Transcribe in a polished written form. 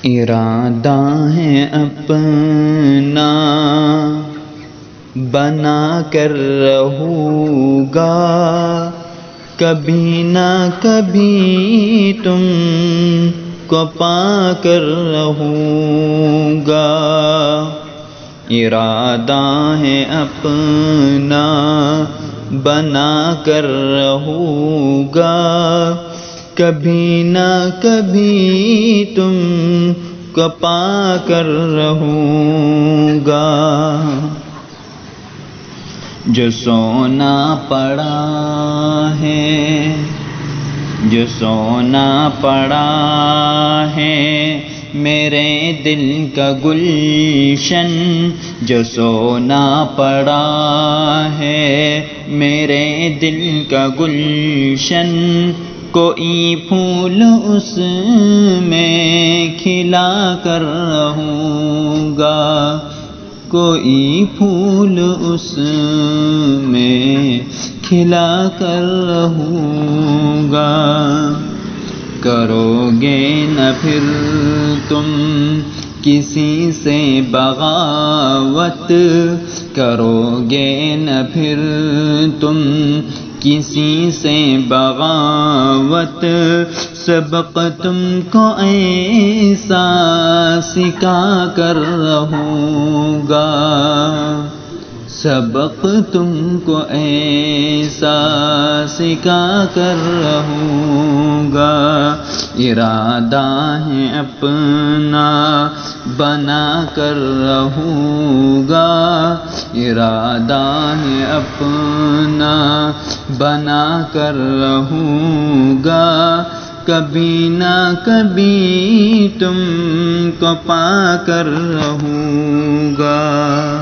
ارادہ ہے اپنا بنا کر رہوں گا، کبھی نہ کبھی تم کو پا کر رہوں گا۔ ارادہ ہے اپنا بنا کر رہوں گا، کبھی نہ کبھی تم کو پا کر رہوں گا۔ جو سونا پڑا ہے، جو سونا پڑا ہے میرے دل کا گلشن، جو سونا پڑا ہے میرے دل کا گلشن، کوئی پھول اس میں کھلا کر رہوں گا، کوئی پھول اس میں کھلا کر رہوں گا۔ کرو گے نہ پھر تم کسی سے بغاوت، کرو گے نہ پھر تم کسی سے بغاوت، سبق تم کو ایسا سکھا کر رہوں گا، سبق تم کو ایسا سکھا کر رہوں گا۔ ارادہ ہے اپنا بنا کر رہوں گا، ارادہ ہے اپنا بنا کر رہوں گا، کبھی نہ کبھی تم کو پا کر رہوں گا۔